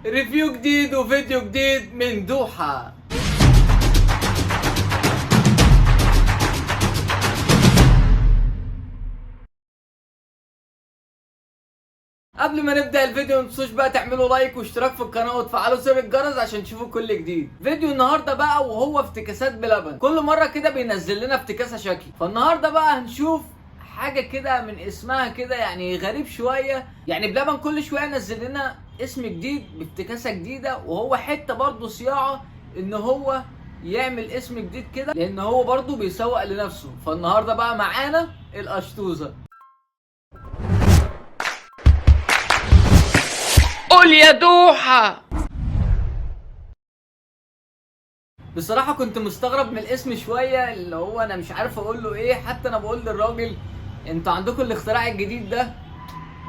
ريفيو جديد وفيديو جديد من دوحة. قبل ما نبدأ الفيديو متنسوش بقى تعملوا لايك واشتراك في القناة وتفعلوا زر الجرس عشان تشوفوا كل جديد. فيديو النهاردة بقى وهو افتكاسات بلبن. كل مرة كده بينزل لنا افتكاسة شكل، فالنهاردة بقى هنشوف حاجة كده من اسمها كده يعني غريب شوية. يعني بلبن كل شوية ينزل لنا اسم جديد بافتكاسة جديدة، وهو حتة برضه صياعة ان هو يعمل اسم جديد كده، لان هو برضه بيسوق لنفسه. فالنهاردة بقى معانا القشطوزة. قول يا دوحة. بصراحة كنت مستغرب من الاسم شوية، اللي هو انا مش عارف اقول له ايه. حتى انا بقول للراجل انتوا عندكم الاختراع الجديد ده؟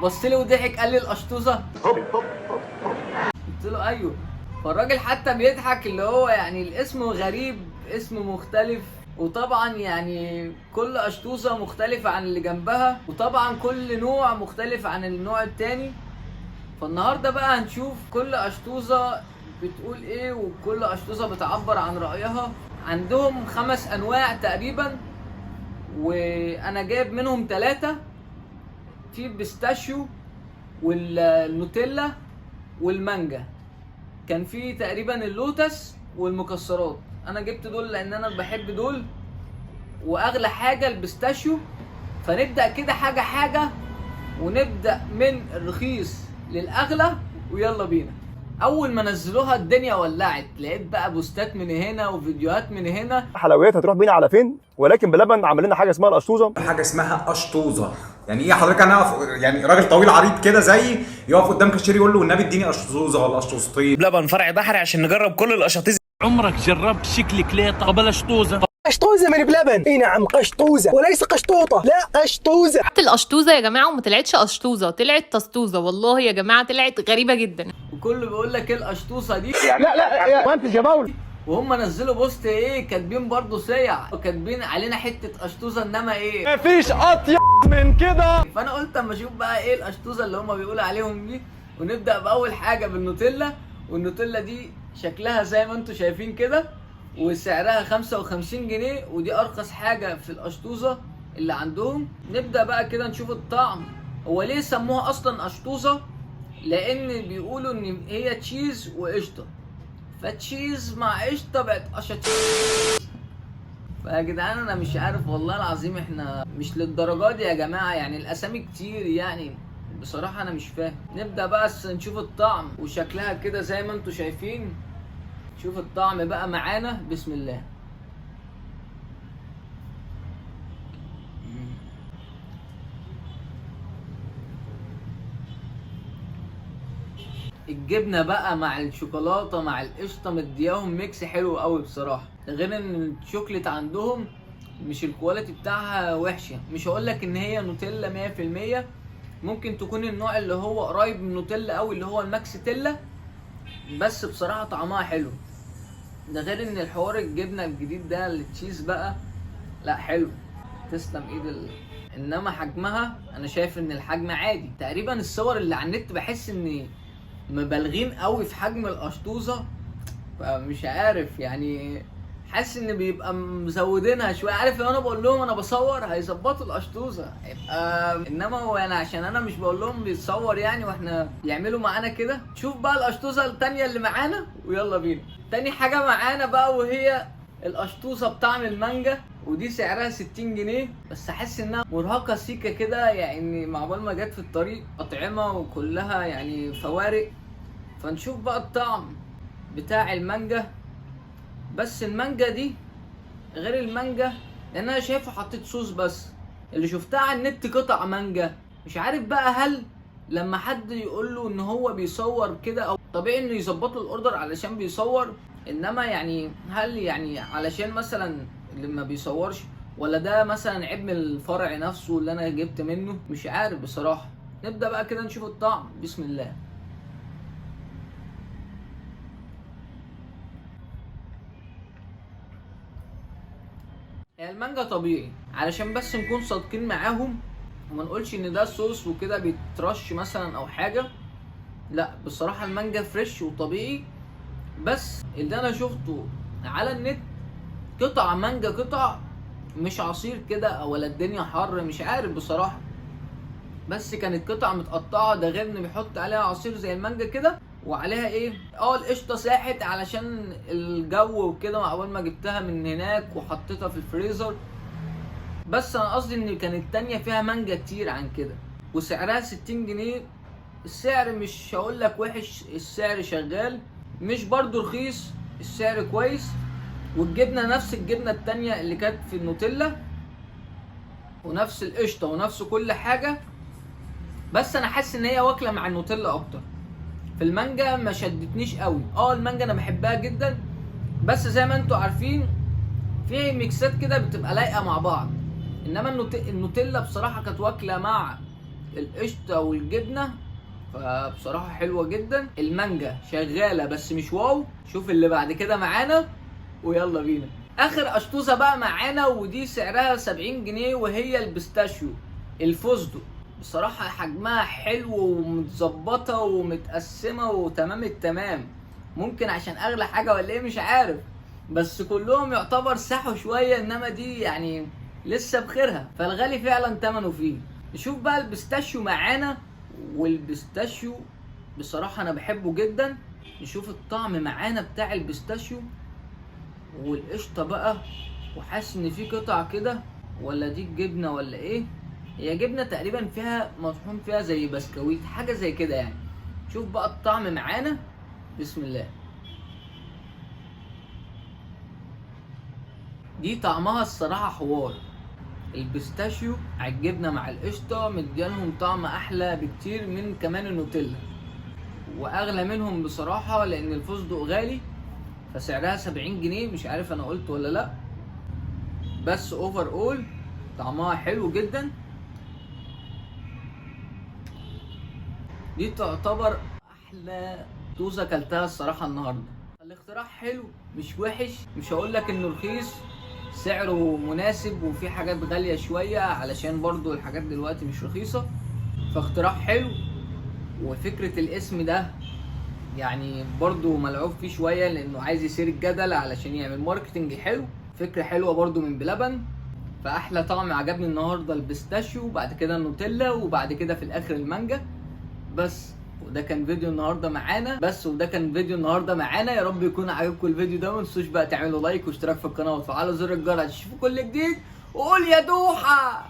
بص لي وضحك قال لي القشطوزة. قلت له ايوه. فالراجل حتى بيضحك، اللي هو يعني الاسم غريب، اسم مختلف، وطبعا يعني كل قشطوزة مختلفة عن اللي جنبها، وطبعا كل نوع مختلف عن النوع التاني. فالنهارده بقى هنشوف كل قشطوزة بتقول ايه، وكل قشطوزة بتعبر عن رأيها. عندهم 5 انواع تقريبا، وانا جايب منهم 3. في البيستاشيو والنوتيلا والمانجا. كان في تقريبا اللوتس والمكسرات. انا جبت دول لان انا بحب دول، واغلى حاجة البيستاشيو. فنبدأ كده حاجة حاجة، ونبدأ من الرخيص للأغلى، ويلا بينا. أول ما نزلوها الدنيا ولعت، لقيت بقى بوستات من هنا وفيديوهات من هنا. حلويات هتروح بينا على فين؟ ولكن بلبن عمل لنا حاجه اسمها القشطوزه. حاجه اسمها قشطوزه. يعني ايه حضرتك؟ انا اقف يعني راجل طويل عريض كده زيي يقف قدام كاشير يقول له والنبي اديني قشطوزه ولا قشطوزتين. بلبن فرع بحري عشان نجرب كل القشاطيز. عمرك جربت شكل كليطة قبل قشطوزة؟ قشطوزة من بلبن. اي نعم، قشطوزة وليس قشطوطة، لا قشطوزة. القشطوزة يا جماعة وما طلعتش قشطوزة، طلعت تسطوزة. والله يا جماعة طلعت غريبة جدا. وكله بيقول لك ايه القشطوصة دي. لا ما انت جبول. وهم نزلوا بوست ايه كاتبين برضو سيع، وكاتبين علينا حتة قشطوزة، انما ايه مفيش اطيب من كده. فانا قلت اما اشوف بقى ايه القشطوزة اللي هم بيقولوا عليهم دي. ونبدأ بأول حاجة بالنوتيلا. والنوتيلا دي شكلها زي ما انتم شايفين كده، وسعرها 55 جنيه، ودي ارخص حاجة في القشطوزة اللي عندهم. نبدأ بقى كده نشوف الطعم. هو ليه سموها اصلا قشطوزة؟ لان بيقولوا ان هي تشيز وقشطة، فتشيز مع قشطة بقت قشطوزة. فيا جدعان انا مش عارف والله العظيم، احنا مش للدرجة دي يا جماعة. يعني الاسامي كتير يعني، بصراحة انا مش فاهم. نبدأ بقى نشوف الطعم، وشكلها كده زي ما انتوا شايفين. شوف الطعم بقى معانا، بسم الله. الجبنه بقى مع الشوكولاته مع القشطه مدياهم ميكس حلو قوي بصراحه. غير ان الشوكليت عندهم مش الكواليتي بتاعها وحشه. مش هقولك ان هي نوتيلا 100%، ممكن تكون النوع اللي هو قريب من نوتيلا قوي، اللي هو الماكس تيلا، بس بصراحه طعمها حلو. ده غير ان الحوار الجبنه الجديد ده التشيز بقى لا حلو، تسلم ايد انما حجمها انا شايف ان الحجم عادي تقريبا. الصور اللي على النت بحس ان مبالغين قوي في حجم القشطوزه، فمش عارف يعني. حاسس ان بيبقى مزودينها شويه. عارف لو انا بقول لهم انا بصور هيظبطوا القشطوزه هيبقى، انما هو انا عشان انا مش بقول لهم بيتصور يعني واحنا يعملوا معانا كده. شوف بقى القشطوزه التانيه اللي معانا، ويلا بينا. تاني حاجه معانا بقى وهي القشطوزه بطعم المانجا، ودي سعرها 60 جنيه. بس احس انها مرهقه سيكه كده، يعني معقول ما جت في الطريق اطعمه وكلها يعني فوارق. فنشوف بقى الطعم بتاع المانجا. بس المانجا دي غير المانجا، لان انا شايفه حطيت صوص بس. اللي شفتها على النت قطع مانجا. مش عارف بقى هل لما حد يقول له ان هو بيصور كده، او طبيعي انه يظبط له الاوردر علشان بيصور، انما يعني هل يعني علشان مثلا اللي ما بيصورش، ولا ده مثلا عيب من الفرع نفسه اللي انا جبت منه؟ مش عارف بصراحه. نبدا بقى كده نشوف الطعم، بسم الله. هي المانجا طبيعي، علشان بس نكون صادقين معاهم وما نقولش ان ده صوص وكده بيترش مثلا او حاجه. لا بصراحة المانجا فريش وطبيعي، بس اللي انا شفته على النت قطع مانجا، قطع مش عصير كده ولا الدنيا حر، مش عارف بصراحة، بس كانت قطع متقطعة. ده غير انه بيحط عليها عصير زي المانجا كده، وعليها ايه القشطة ساحت علشان الجو وكده، اول ما جبتها من هناك وحطيتها في الفريزر. بس انا قصدي ان كانت التانية فيها مانجا كتير عن كده، وسعرها 60 جنيه. السعر مش هقول لك وحش، السعر شغال، مش برضو رخيص، السعر كويس. والجبنة نفس الجبنة التانية اللي كانت في النوتيلا، ونفس القشطة ونفس كل حاجة، بس انا حاسس ان هي واكلة مع النوتيلا اكتر. في المانجا ما شدتنيش قوي. المانجا انا بحبها جدا، بس زي ما انتوا عارفين في ميكسات كده بتبقى لايقة مع بعض، انما النوتيلا بصراحة كانت واكلة مع القشطة والجبنة، فبصراحة حلوة جدا. المانجا شغالة بس مش واو. شوف اللي بعد كده معانا ويلا بينا. اخر اشطوزة بقى معانا، ودي سعرها 70 جنيه، وهي البيستاشيو الفستق. بصراحة حجمها حلو ومتظبطة ومتقسمة وتمام التمام. ممكن عشان اغلى حاجة ولا ايه مش عارف، بس كلهم يعتبر ساحوا شوية، انما دي يعني لسه بخيرها، فالغالي فعلا تمنه فيه. نشوف بقى البيستاشيو معانا، والبيستاشيو بصراحة انا بحبه جدا. نشوف الطعم معانا بتاع البيستاشيو والقشطة بقى، وحاسس ان في قطع كده، ولا دي الجبنة ولا ايه؟ هي جبنة تقريبا فيها مطحون فيها زي بسكويت، حاجة زي كده يعني. شوف بقى الطعم معانا، بسم الله. دي طعمها الصراحة حوار. البيستاشيو على الجبنة مع القشطة مديانهم طعم احلى بكتير من كمان النوتيلا، واغلى منهم بصراحة، لان الفستق غالي، فسعرها 70 جنيه. مش عارف انا قلت ولا لا، بس اوفر اول طعمها حلو جدا. دي تعتبر احلى توزة اكلتها الصراحة النهاردة. الاختراع حلو مش وحش، مش هقول لك انه رخيص، سعره مناسب، وفي حاجات غالية شوية علشان برضو الحاجات دلوقتي مش رخيصة، فاختراع حلو. وفكرة الاسم ده يعني برضو ملعوب فيه شوية، لانه عايز يثير الجدل علشان يعمل ماركتنج حلو. فكرة حلوة برضو من بلبن. فاحلى طعم عجبني النهاردة البيستاشيو، وبعد كده النوتيلا، وبعد كده في الاخر المانجا. بس وده كان فيديو النهارده معانا. يا رب يكون عجبكم الفيديو ده. ما تنسوش بقى تعملوا لايك واشتراك في القناه وتفعلوا زر الجرس عشان تشوفوا كل جديد. وقول يا دوحه.